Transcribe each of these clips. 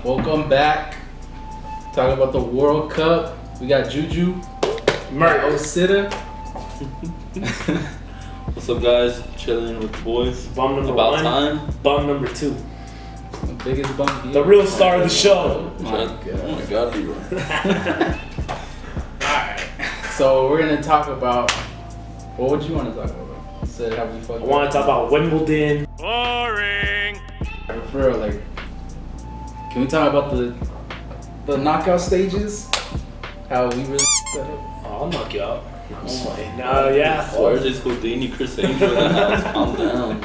Welcome back. Talking about the World Cup. We got JuJu, Osida. What's up, guys? Chilling with the boys. Bum number About one. time. Bum number two. The biggest bump. The real star of the show. Oh my god, Leroy. Alright. So we're gonna talk about. What would you want to talk about? You said how we fucked I want to talk about Wimbledon. Boring. For real, like, can we talk about the knockout stages? How we really set up? Oh, I'll knock you out. No, yeah. Suarez, Houdini, Chris Angel in the house. Calm down.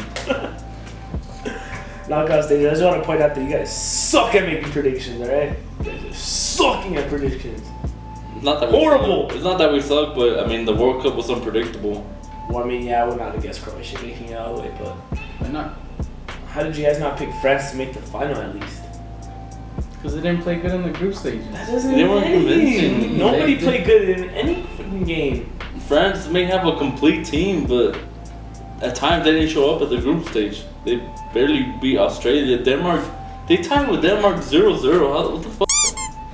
Knockout stage. I just want to point out that you guys suck at making predictions, alright? You guys are sucking at predictions. It's not that Horrible. It's not that we suck, but I mean the World Cup was unpredictable. Well, I mean, yeah, I would not have guessed Croatia making it all the way, but Why not? how did you guys not pick France to make the final at least? Because they didn't play good in the group stages. That doesn't They weren't mean anything. convincing. Nobody They played good in any freaking game. France may have a complete team, but at times they didn't show up at the group stage. They barely beat Australia. Denmark, they tied with Denmark 0-0. What the fuck?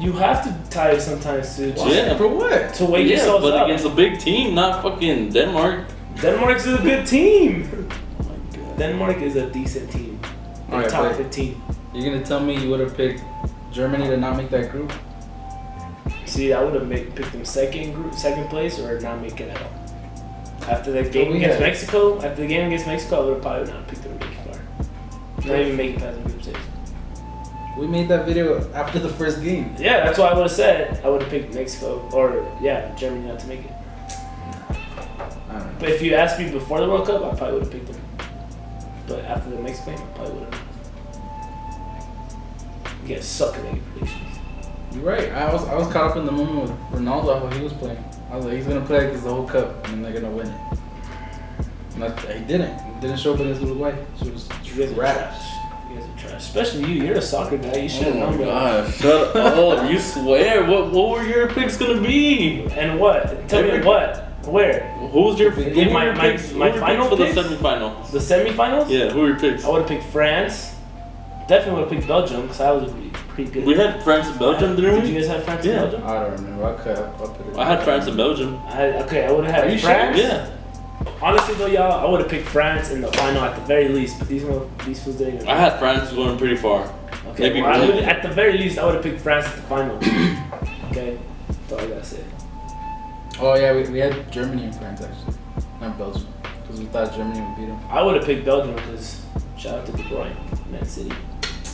You have to tie sometimes to just Yeah. For what? to wake Yeah, yourselves but up. against a big team, not fucking Denmark. Denmark's a good team. Oh my god. Denmark is a decent team. They're Alright, top but 15. you're gonna tell me you would have picked Germany to not make that group? See, I would have picked them second place, or not make it at all. After the game we against had- Mexico, I would have probably not picked them to make it far. Not even make it past the group stage. We made that video after the first game. Yeah, that's what I would have said. I would have picked Mexico or Germany not to make it. I don't know. But if you asked me before the World Cup, I probably would have picked them. But after the Mexico game, I probably would have. You guys suck at making predictions. You're right. I was caught up in the moment with Ronaldo how he was playing. I was like, he's gonna play against the whole cup and they're gonna win it. And he didn't. He didn't show up against Uruguay. She was You guys are trash. You guys are trash. Especially you. You're a soccer guy. You should have Oh known my that. god, shut up. You swear. What were your picks gonna be? And what? Tell me what? Where? Who's your Who picks? were my Who were your final picks for picks? the semifinals? The semifinals? Yeah, who were your picks? I would have picked France. Definitely would have picked Belgium because I was pretty good. We had France and Belgium, didn't Did we? you guys have France Yeah. and Belgium? I don't remember. I put it. I had France and Belgium. I would have Are had you sure? France. Yeah. Honestly though, y'all, I would have picked France in the final at the very least. But these fools didn't even. I had France going pretty far. Okay, maybe well, really. at the very least, I would have picked France at the final. Okay, that's all I gotta say. Oh yeah, we had Germany and France actually, not Belgium, because we thought Germany would beat them. I would have picked Belgium because shout out to De Bruyne, Man City.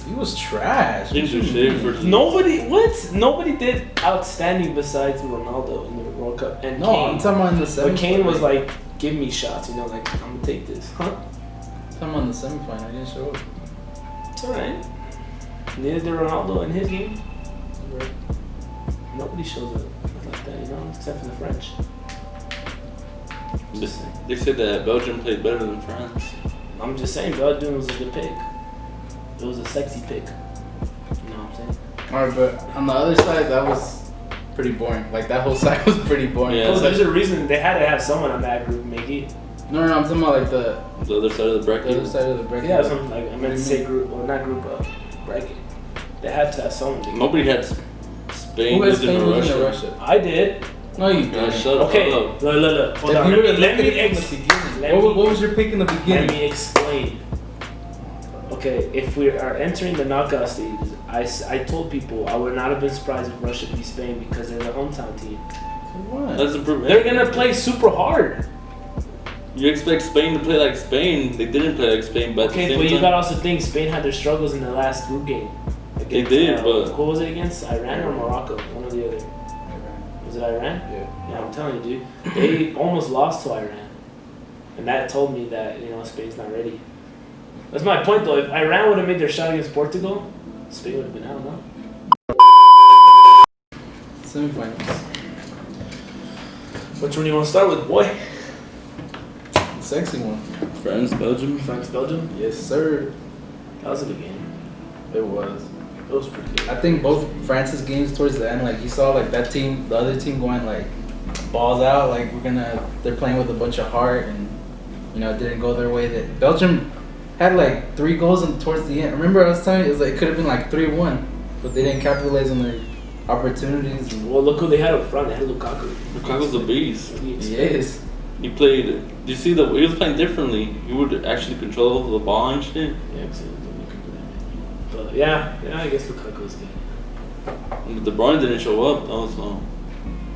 He was trash. Didn't do shit for Nobody did outstanding besides Ronaldo in the World Cup and No, Kane. I'm talking about in the semifinal. But Kane was like, give me shots, you know, like, I'm gonna take this. Huh? I'm talking about in the semifinal. I didn't show up. It's alright. Neither did Ronaldo in his game. Nobody shows up like that, you know, except for the French. They said that Belgium played better than France. I'm just saying, Belgium was a good pick. It was a sexy pick. You know what I'm saying? Alright, but on the other side, that was pretty boring. Like that whole side was pretty boring. Yeah. Well, it's there's a reason they had to have someone on that group make it. No, I'm talking about like the The other side of the bracket. other side of the bracket. Yeah, something like I meant to say group, or not group, bracket. They had to have someone. Nobody had Spain Who had losing Spain to losing to Russia. Russia? I did. No, you Yeah, didn't. shut Okay, up. look. Hold on. If you were to Let look me at it from the beginning, let what me- was your pick in the Let beginning? me explain. Okay, if we are entering the knockout stages, I told people I would not have been surprised if Russia beat Spain because they're the hometown team. What? That's improvement. They're gonna play super hard. You expect Spain to play like Spain. They didn't play like Spain, but Okay, at the but same you time, gotta also think Spain had their struggles in the last group game. They did, but- who was it against? Iran or Morocco? One or the other. Was it Iran? Yeah. Yeah, I'm telling you, dude. They almost lost to Iran, and that told me that Spain's not ready. That's my point, though. If Iran would have made their shot against Portugal, Spain would have been out, no? Semifinals. Which one do you want to start with, boy? Sexy one. France, Belgium. France, Belgium. Yes, sir. That was a good game. It was. It was pretty good. I think both France's games towards the end, like you saw, like that team, the other team going like balls out, like they're playing with a bunch of heart, and it didn't go their way. That Belgium had like 3 goals towards the end. Remember I was telling you, it could have been like 3-1. but they didn't capitalize on their opportunities. Well, look who they had up front. They had Lukaku. Lukaku's a beast. He is. He played. Do you see the? He was playing differently. He would actually control the ball and shit. Yeah, but yeah, I guess Lukaku's good. De Bruyne didn't show up. Also,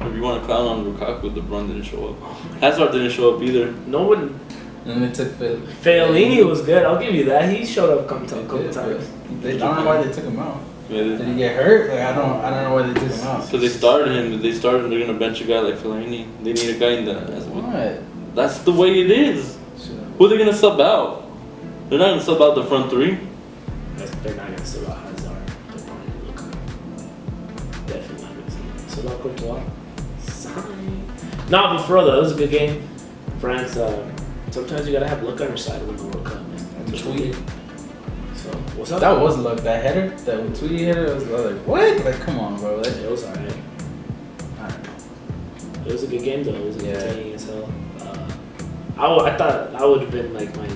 if you want to clown on Lukaku, De Bruyne didn't show up. Hazard didn't show up either. No one. And they took Fellaini was good. I'll give you that. He showed up a couple times. I don't know why they took him out. Yeah, Did he get hurt? Like I don't know why they took him out. because they started him. They're gonna bench a guy like Fellaini. They need a guy in the. What? That's the way it is. Who are they gonna sub out? They're not gonna sub out the front three. They're not gonna sub out Hazard. De Bruyne and Lukaku. Definitely not gonna sub out Courtois. Sorry. No, but for real though, it was a good game. France. Sometimes you gotta have luck on your side to win the World Cup, man. That's what we did. So what's up? That was luck. That header, that Tweety header, was like what? Like come on, bro. It was alright. I don't know. It was a good game though. It was entertaining as hell. I thought that would have been like my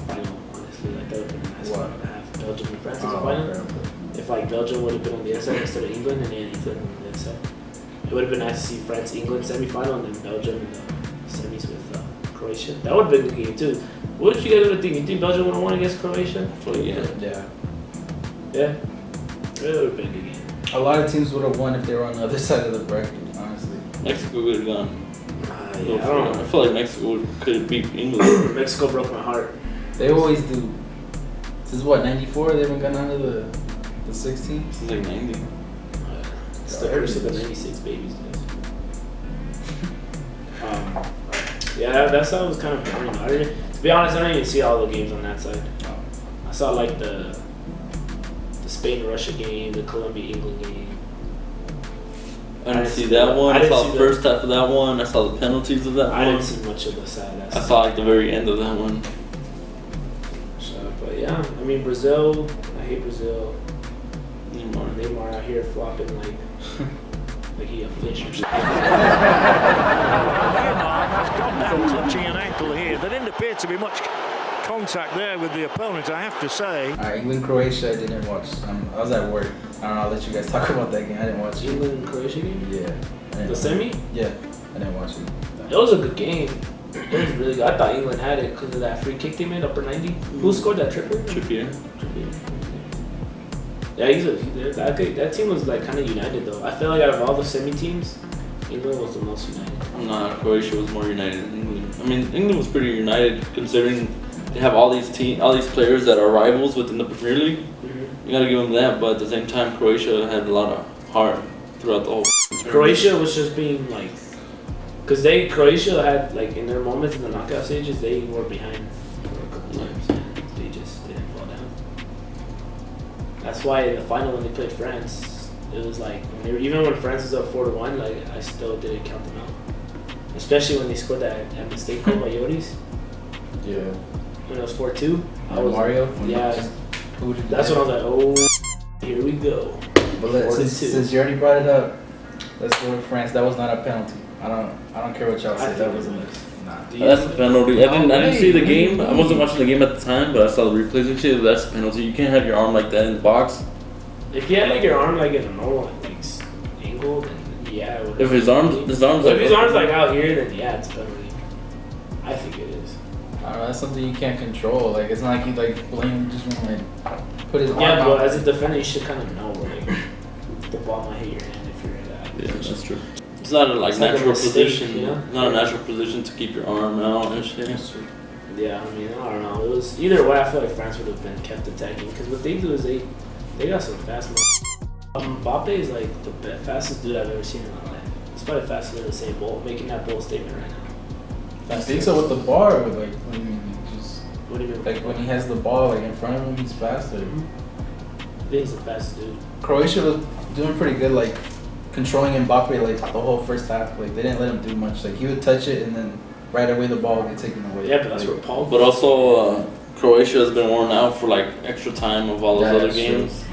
final, honestly. Like that would have been a nice final to have Belgium and France as a final. Okay. If like Belgium would have been on the inside instead of England, and then England on the inside, it would have been nice to see France England semi-final and then Belgium in the semis with Croatia. That would have been a good game too. What did you guys think? You think Belgium would have won against Croatia? Yeah. Yeah. It would have been a good game. A lot of teams would have won if they were on the other side of the bracket. Honestly. Mexico would have gone. Yeah, I don't know. I feel like Mexico could have beat England. Mexico broke my heart. They always do. This is what, 94? They haven't gone out of the 16? This is like 90. It's the curse of the 96 babies, guys. Yeah, that side was kind of boring. To be honest, I didn't even see all the games on that side. I saw like the Spain-Russia game, the Colombia-England game. I didn't see that one. I saw the first half of that one. I saw the penalties of that one. I didn't see much of the side. I saw like the very end of that one. But yeah, I mean Brazil. I hate Brazil. Neymar out here flopping like he a fish or something. Has gone down touching an ankle here. There didn't appear to be much contact there with the opponent, I have to say. Alright, England Croatia I didn't watch. I was at work. I don't know, I'll let you guys talk about that game. I didn't watch it. England Croatia game? Yeah. The semi? Yeah, I didn't watch it. It was a good game. It was really good. I thought England had it because of that free kick they made, upper 90. Who scored that? Trippier. Yeah, that team was like kind of united though. I feel like out of all the semi teams, England was the most united. Nah, Croatia was more united than England. I mean, England was pretty united considering they have all these players that are rivals within the Premier League. Mm-hmm. You gotta give them that, but at the same time, Croatia had a lot of heart throughout the whole. Croatia was just being like, because Croatia had like in their moments in the knockout stages, they were behind for a couple times and they just didn't fall down. That's why in the final when they played France, it was like even when France was up 4-1, like I still didn't count them out. Especially when they scored that mistake goal by Yoris. Yeah. When it was 4-2. Mario? Yeah. That's when I was like, oh, here we go. But since you already brought it up, let's go with France. That was not a penalty. I don't care what y'all say. That was nah. That's a penalty. I didn't see the game. I wasn't watching the game at the time, but I saw the replays and shit. That's a penalty. You can't have your arm like that in the box. If you had like your arm like in a normal like angle, then yeah. It if his arms like out here, then yeah, it's a penalty. I think it is. I don't know. That's something you can't control. Like it's not like you like blame just want to put his arm out. Yeah, but as a defender, you should kind of know like the ball might hit your hand if you're in that. Yeah, that's true. It's not a natural mistake, position. You know? Not a natural position to keep your arm out and shit. Yeah, I mean, I don't know. It was either way. I feel like France would have been kept attacking because what they do is they got some fast. Mbappe is like the fastest dude I've ever seen in my life. He's probably faster than the same bolt, making that bold statement right now. I think so with the bar, or like what do you mean? Like when he has the ball like in front of him, he's faster. I think he's the fastest dude. Croatia was doing pretty good, like controlling Mbappe like the whole first half. Like they didn't let him do much. Like he would touch it and then right away the ball would get taken away. Yeah, but that's where Paul. But also, Croatia has been worn out for like extra time of all those other games.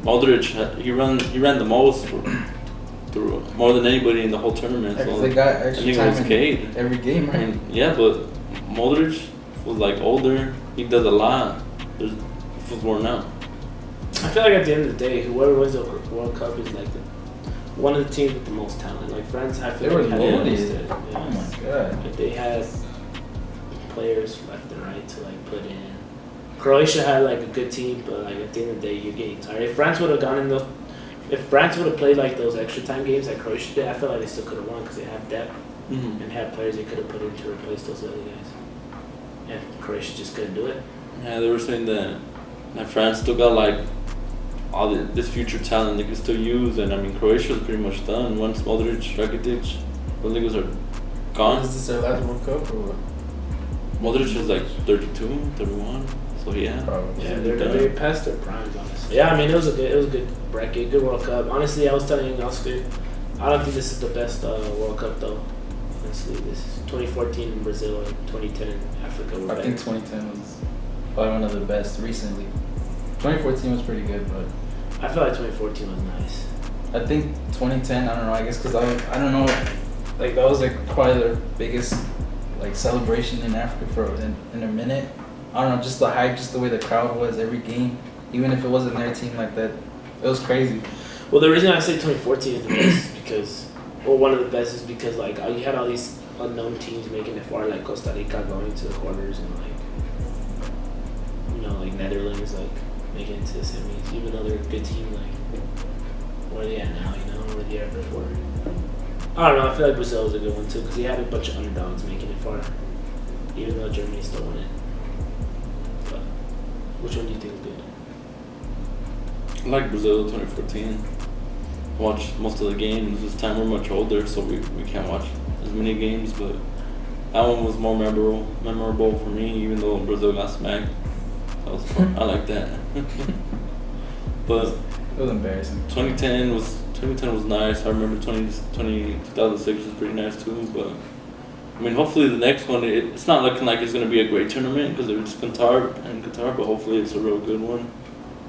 Modric, he ran the most through more than anybody in the whole tournament. So they got extra time in every game, right? And, yeah, but Modric was like older. He does a lot. He was worn out. I feel like at the end of the day, whoever wins the World Cup is like one of the teams with the most talent. Like France, I feel They were like loaded. Yeah. Oh my god. Like they had players left and right to like put in. Croatia had like a good team, but like at the end of the day, you're getting tired. If France would have gone in those, if France would have played like those extra time games like Croatia did, I feel like they still could have won because they have depth and had players they could have put in to replace those other guys. And Croatia just couldn't do it. Yeah, they were saying that France still got like all this future talent they can still use, and I mean Croatia's pretty much done. Once Modric, Rakitic, the niggas are gone. Is this their last World Cup or what? Modric is like 32, 31, so yeah. Probably. Yeah, they're past their primes, honestly. Yeah, I mean it was a good bracket, good World Cup. Honestly, I was telling you, Oscar, I don't think this is the best World Cup though. Honestly, this is 2014 in Brazil and 2010 in Africa. I think 2010 was probably one of the best recently. 2014 was pretty good, but I feel like 2014 was nice. I think 2010, I don't know, I guess because I don't know, like that was like probably their biggest like celebration in Africa for in a minute. I don't know, just the hype, just the way the crowd was every game, even if it wasn't their team like that, it was crazy. Well, the reason I say 2014 is the best because, well, one of the best is because like you had all these unknown teams making it far, like Costa Rica going to the quarters and like, you know, like Netherlands like making it to the semis, even though they're a good team, like where are they at now, you know, where they at before. I don't know, I feel like Brazil was a good one too because he had a bunch of underdogs making it far, even though Germany still won it. But which one do you think is good? I like Brazil 2014. Watched most of the games. This time we're much older, so we can't watch as many games, but that one was more memorable for me, even though Brazil got smacked. That was fun. I like that. But It was embarrassing. 2010 was nice. I remember 2006 was pretty nice too. But I mean, hopefully the next one, it's not looking like it's gonna be a great tournament because it's Qatar, but hopefully it's a real good one.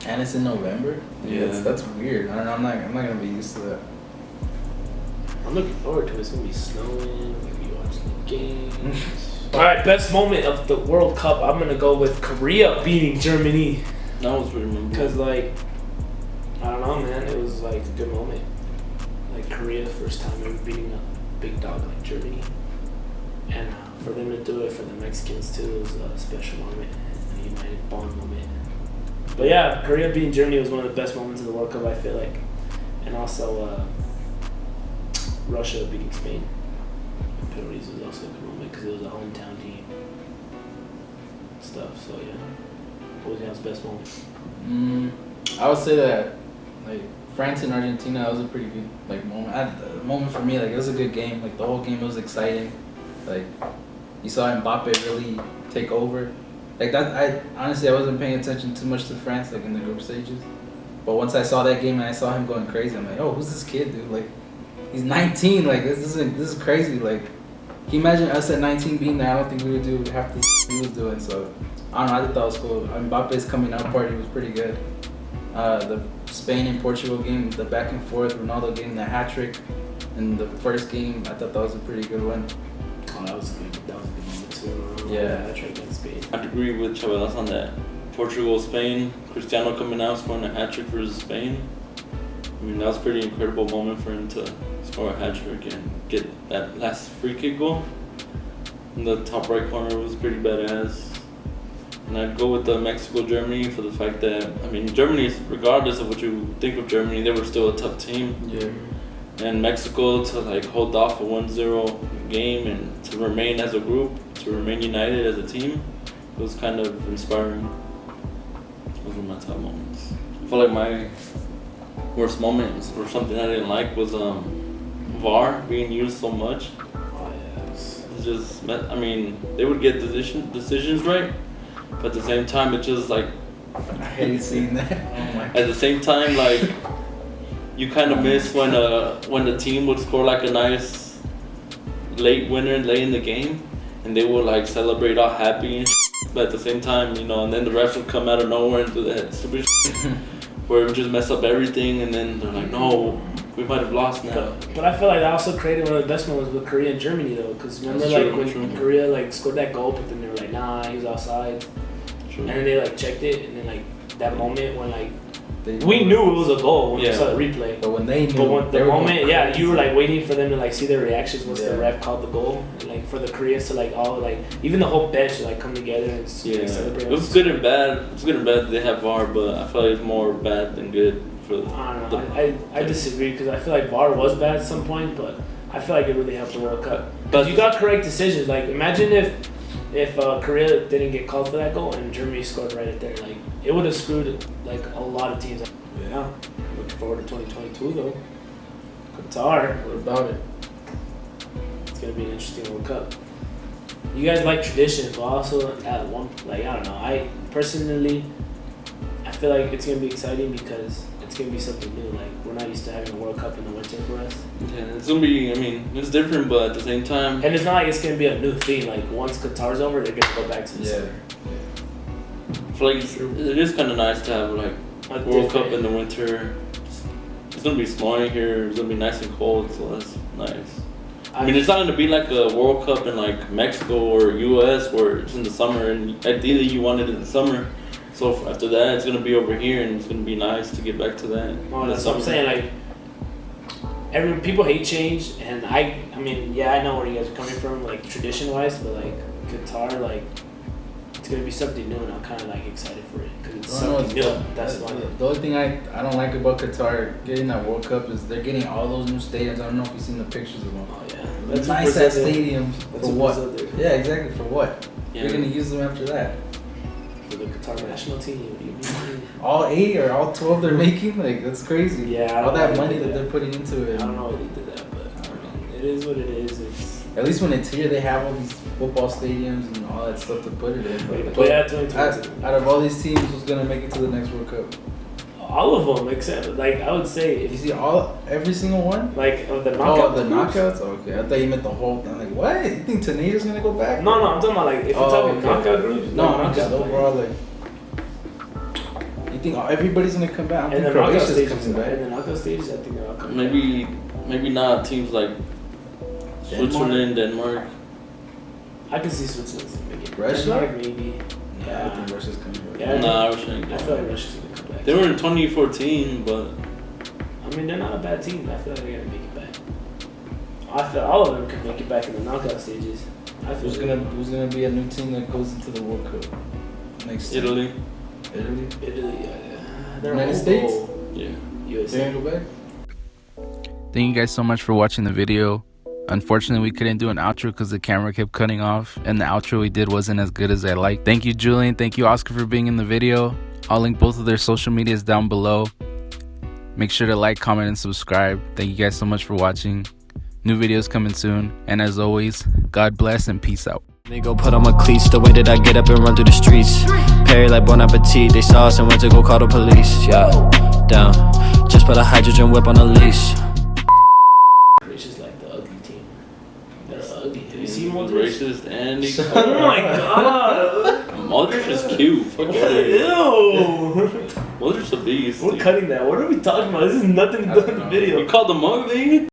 And it's in November. Yeah. That's weird. I don't know. I'm not gonna be used to that. I'm looking forward to it. It's gonna be snowing. We're gonna be watching the games. All right, best moment of the World Cup. I'm gonna go with Korea beating Germany. That was pretty memorable. Cause like, I don't know, man. It was like a good moment. Like Korea, first time ever beating a big dog like Germany, and for them to do it for the Mexicans too, it was a special moment, a united bond moment. But yeah, Korea beating Germany was one of the best moments of the World Cup, I feel like, and also Russia beating Spain. Penalties was also a good moment because it was a hometown team. Stuff. So yeah, what was y'all's best moment? I would say that like France and Argentina, that was a pretty good like moment for me. Like it was a good game. Like the whole game was exciting. Like you saw Mbappe really take over. Like that, I honestly wasn't paying attention too much to France like in the group stages. But once I saw that game and I saw him going crazy, I'm like, oh, who's this kid, dude? Like he's 19. Like this is crazy. Like can you imagine us at 19 being there? I don't think we would do half the he was doing. So I don't know. I thought that was cool. Mbappe's coming out party was pretty good. The Spain and Portugal game, the back and forth, Ronaldo getting the hat trick in the first game, I thought that was a pretty good one. Oh, that was a good moment too. Yeah. Hat trick against Spain. I'd agree with Chabelas on that. Portugal, Spain, Cristiano coming out scoring a hat trick for Spain. I mean, that was a pretty incredible moment for him to score a hat trick and get that last free kick goal. In the top right corner was pretty badass. And I'd go with the Mexico-Germany for the fact that, I mean, Germany, regardless of what you think of Germany, they were still a tough team. Yeah. And Mexico to like hold off a 1-0 game and to remain as a group, to remain united as a team, it was kind of inspiring. Those were my top moments. I feel like my worst moments or something I didn't like was VAR being used so much. Oh yes. It's just, I mean, they would get decisions right, but at the same time, it's just like, I hate seeing that. Oh my God. at the same time, like, you kind of miss when the team would score like a nice late winner late in the game, and they would like celebrate all happy and but at the same time, you know, and then the refs would come out of nowhere and do that stupid where it would just mess up everything, and then they're like, no, we might have lost now. But I feel like that also created one of the best moments with Korea and Germany though, because remember when Korea like scored that goal, but then they were like, nah, he was outside, and then they like checked it, and then like that moment when like We knew it was a goal when we saw the replay. But when they knew, but when the moment, yeah, you were like waiting for them to like see their reactions once the ref called the goal, and like for the Koreans to like all like even the whole bench to like come together and celebrate. It was good and bad. It's good and bad they have VAR, but I feel like it's more bad than good for. I don't know. I disagree because I feel like VAR was bad at some point, but I feel like it really helped the World Cup. But you got correct decisions. Like imagine if Korea didn't get called for that goal and Germany scored right at there, like it would have screwed like a lot of teams. Yeah, looking forward to 2022 though. Qatar. What about it? It's gonna be an interesting World Cup. You guys like tradition, but also at one like I don't know. I personally, I feel like it's gonna be exciting because it's gonna be something new. Like we're not used to having a World Cup in the winter for us. Yeah, it's gonna be. I mean, it's different, but at the same time. And it's not like it's gonna be a new thing. Like once Qatar's over, they're gonna go back to the summer. I feel like it is kind of nice to have like a World Cup in the winter. It's gonna be snowing here. It's gonna be nice and cold, so that's nice. I mean, it's not gonna be like a World Cup in like Mexico or US where it's in the summer, and ideally you want it in the summer. So after that, it's gonna be over here, and it's gonna be nice to get back to that. Oh, that's what I'm saying. Like, people hate change, and I mean, yeah, I know where you guys are coming from, like tradition wise, but like Qatar, like it's gonna be something new, and I'm kind of like excited for it because it's something new. That's why. The only thing I don't like about Qatar getting that World Cup is they're getting all those new stadiums. I don't know if you've seen the pictures of them. Oh yeah, that's nice ass stadiums. For what? Yeah, exactly. For what? Yeah. You're gonna use them after that. For the Qatar national team, what do you mean? All 8 or all 12 they're making? Like, that's crazy. Yeah, all that money that they're putting into it. I don't know why they did that, but I mean, it is what it is. It's at least when it's here, they have all these football stadiums and all that stuff to put it in. But yeah, 2022. Out of all these teams, who's gonna make it to the next World Cup? All of them, except like I would say, if you see every single one, like of the knockouts. Oh, the knockouts. Okay, I thought you meant the whole thing. I'm like, what? You think Tunisia's gonna go back? No, I'm talking about like if you're talking knockout groups. No, like, I'm just overall like. You think everybody's gonna come back? And the knockout stages, coming back. And the knockout stages, I think they're all coming back. Maybe not teams like Switzerland, Denmark. I can see Switzerland making Russia. Denmark, maybe. Yeah, I think Russia's coming back. Yeah, nah, Russia ain't I feel like Russia's gonna come back. They were in 2014, but I mean they're not a bad team. I feel like they're gonna make it back. I feel all of them could make it back in the knockout stages. Who's gonna be a new team that goes into the World Cup next time? Italy, yeah. United States? Yeah. USA. They're gonna go back? Thank you guys so much for watching the video. Unfortunately, we couldn't do an outro because the camera kept cutting off, and the outro we did wasn't as good as I liked. Thank you, Julian. Thank you, Oscar, for being in the video. I'll link both of their social medias down below. Make sure to like, comment, and subscribe. Thank you guys so much for watching. New videos coming soon. And as always, God bless and peace out. They go put on my cleats, the way that I get up and run through the streets. Perry like Bon Appetit, they saw us and went to go call the police. Yeah, down, just put a hydrogen whip on a leash. Croatia's like the ugly team. They're ugly. Have you seen Modric? Racist and oh my god! Modric is cute. Fuck Ew! Modric's a beast. We're cutting that. What are we talking about? This is nothing to do with the video. You called them ugly?